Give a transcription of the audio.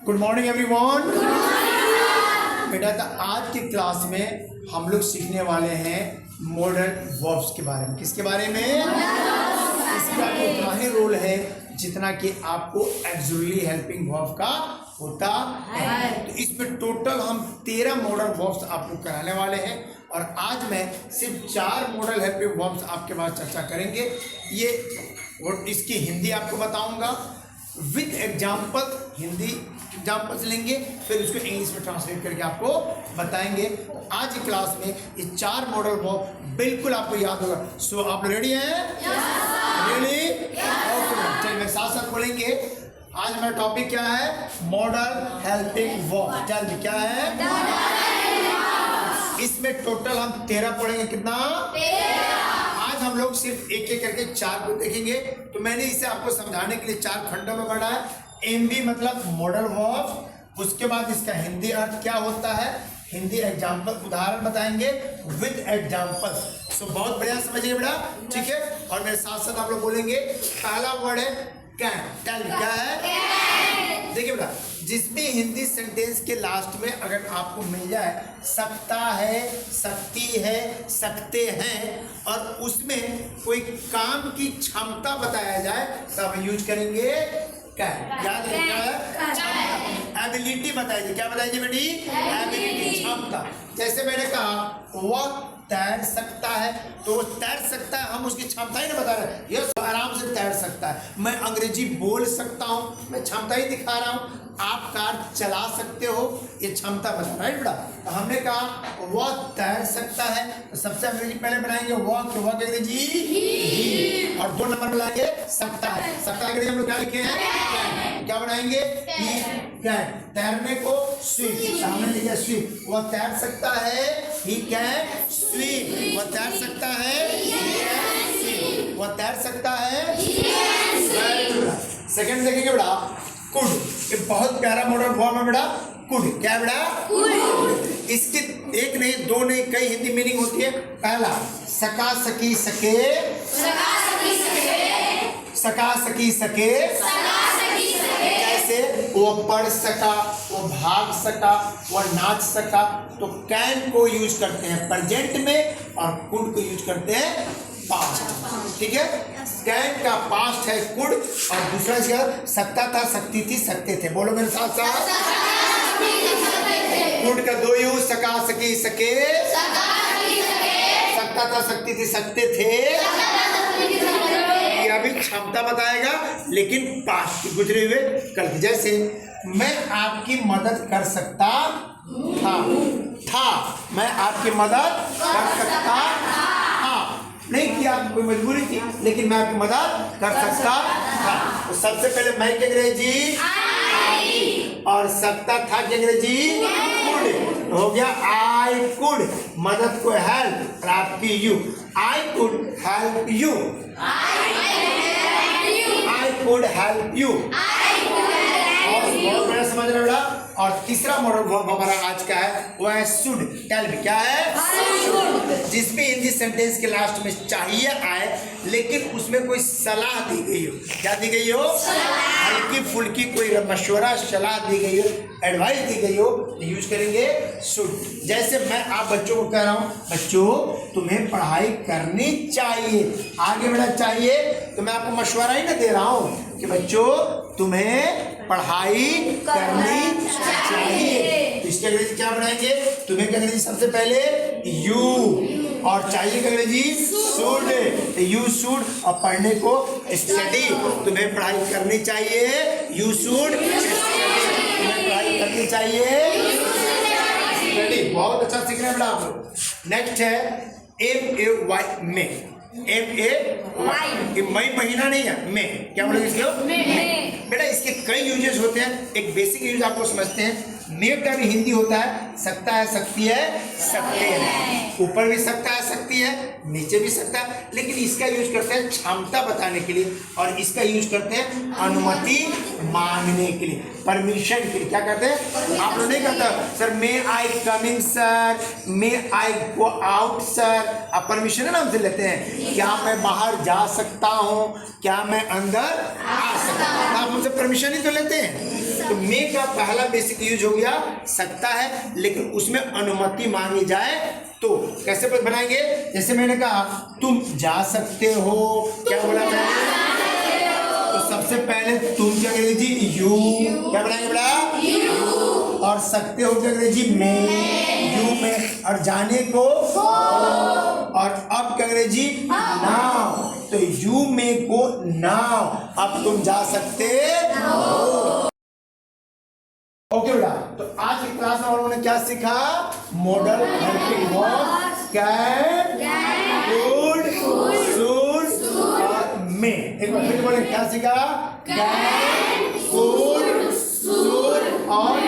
Good morning everyone. बेटा तो आज की क्लास में हम लोग सीखने वाले हैं मॉडल वर्ब्स के बारे में। किसके बारे में? इसका उतना ही रोल है जितना कि आपको एक्सुअली हेल्पिंग वर्ब का होता है। तो इसमें टोटल हम 13 मॉडल वर्ब्स आपको कराने वाले हैं और आज मैं सिर्फ 4 मॉडल हेल्पिंग वर्ब्स आपके पास चर्चा करेंगे। ये और इसकी हिंदी आपको बताऊंगा विद एग्जाम्पल। हिंदी एग्जाम्पल्स लेंगे फिर उसको इंग्लिश में ट्रांसलेट करके आपको बताएंगे। आज की क्लास में ये 4 मॉडल वर्ब बिल्कुल आपको याद होगा। सो आप रेडी हैं? रेडी? ओके, चलिए साथ साथ बोलेंगे। आज मेरा टॉपिक क्या है? Model helping verb. चल क्या है? इसमें टोटल हम 13 पढ़ेंगे। कितना? 13। आज हम लोग सिर्फ एक एक करके 4 को देखेंगे। तो मैंने इसे आपको समझाने के लिए 4 खंडों में बांटा है। एमवी मतलब मॉडल वर्ब, उसके बाद इसका हिंदी अर्थ क्या होता है, हिंदी एग्जाम्पल उदाहरण बताएंगे विद एग्जाम्पल। सो बहुत बढ़िया समझिए बेटा, ठीक है। और मेरे साथ साथ आप लोग बोलेंगे। पहला वर्ड है कैन। टेल क्या है? देखिए बेटा, जिस भी हिंदी सेंटेंस के लास्ट में अगर आपको मिल जाए सकता है, सकती है, सकते हैं और उसमें कोई काम की क्षमता बताया जाए तो आप यूज करेंगे कैन। याद रखना, एबिलिटी बताइए। क्या बताइए बेटी? एबिलिटी, क्षमता। जैसे मैंने कहा वह तैर सकता है तो वो तैर सकता है, हम उसकी क्षमता ही नहीं बता रहे। ये आराम से तैर सकता है। मैं अंग्रेजी बोल सकता हूँ, मैं क्षमता ही दिखा रहा हूँ। आप कार चला सकते हो, ये क्षमता बता रहा है बेटा। तो हमने कहा वह तैर सकता है तो सबसे अंग्रेजी पहले बनाएंगे वह की अंग्रेजी और 2 नंबर बनाएंगे सकता है। सकता अंग्रेजी हम लोग क्या लिखे हैं? क्या बनाएंगे? कैन। तैरने को स्विम, सामने लिखा स्विम। वह तैर सकता है, ही कैन स्विम। वह तैर सकता है, वह तैर सकता है। सेकंड देखेंगे बेटा कुड। ये बहुत प्यारा मॉडल वर्ब है बेटा। कुड क्या बेटा? कुड। इसकी एक नहीं, 2 नहीं, कई हिंदी मीनिंग होती है। पहला सका सकी सके, सका सकी सके, सका सकी सके, जैसे वो पढ़ सका, वो भाग सका, वो नाच सका। तो कैन को यूज करते हैं प्रेजेंट में और कुड को यूज करते हैं पास्ट। ठीक है, कैन का पास्ट है कुड और दूसरा इसका सकता था, सकती थी, सकते थे। बोलो मेरे साथ साथ। कुड का 2 यूज, सका सकी सके, सकता था, सकती थी, सकते थे। ये अभी क्षमता बताएगा लेकिन पास्ट की, गुजरे हुए कल की। जैसे मैं आपकी मदद कर सकता था, मैं आपकी मदद कर सकता था। नहीं किया, कोई मजबूरी थी, लेकिन मैं आपकी मदद कर सकता था। तो सबसे पहले मैं की अंग्रेजी और सकता था की अंग्रेजी कुड हो गया। आई कुड, मदद को हेल्प और आपकी you. I could help you, I could help you. बहुत बड़ा समझ रहे बेटा। और तीसरा मॉडल वर्ब हमारा आज का है वो है शुड। टेल मी क्या है? शुड। जिस भी हिंदी सेंटेंस के लास्ट में चाहिए आए लेकिन उसमें कोई सलाह दी गई हो। क्या दी गई हो? हल्की फुल्की कोई मशवरा, सलाह दी गई हो, एडवाइस दी गई हो तो यूज करेंगे शुड। जैसे मैं आप बच्चों को कह रहा हूँ बच्चों तुम्हें पढ़ाई करनी चाहिए, आगे बढ़ना चाहिए, तो मैं आपको मशवरा ही ना दे रहा हूँ कि बच्चों तुम्हें पढ़ाई करनी चाहिए। तो इसके अंग्रेजी क्या बनाएंगे? तुम्हें की अंग्रेजी सबसे पहले यू और चाहिए की अंग्रेजी शुड। तो यू शुड और पढ़ने को स्टडी, तुम्हें पढ़ाई करनी चाहिए, यू शुड स्टडी, तुम्हें पढ़ाई करनी चाहिए, स्टडी। बहुत अच्छा सीख रहे हैं बेटा आप लोग। नेक्स्ट है MAY में। MAY मई महीना नहीं है, में। क्या बोलोगे इसको? बेटा इसके कई यूजेस होते हैं। एक बेसिक यूज आपको समझते हैं। मे का भी हिंदी होता है सकता है, सकती है, सकते हैं। ऊपर भी सकता है, सकती है, नीचे भी सकता है, लेकिन इसका यूज करते हैं क्षमता बताने के लिए और इसका यूज करते हैं अनुमति मांगने के लिए, परमिशन के लिए। क्या करते हैं? आप लोग नहीं करता sir may I coming sir, may I go out sir. आप परमिशन है ना हमसे लेते हैं, क्या मैं बाहर जा सकता हूँ, क्या मैं अंदर आ सकता हूँ। आप हमसे परमिशन ही तो लेते हैं। तो मे का पहला बेसिक यूज हो गया सकता है, लेकिन उसमें अनुमति मांगी जाए तो। कैसे बनाएंगे? जैसे मैंने कहा तुम जा सकते हो, क्या बोला मैंने? तो सबसे पहले तुम क्या करेंगे जी? यू। क्या बनाएंगे बेटा? यू। और सकते हो क्या करेंगे जी? मैं। यू में। और जाने को और अब क्या करें जी? नाउ। तो यू में को नाउ, अब तुम जा सकते हो। ओके बेटा, तो आज की क्लास में हम लोगों ने क्या सीखा? Model helping verb can, could, should और मे। एक बार फिर बोले, क्या सीखा? कैन, कुड, शुड और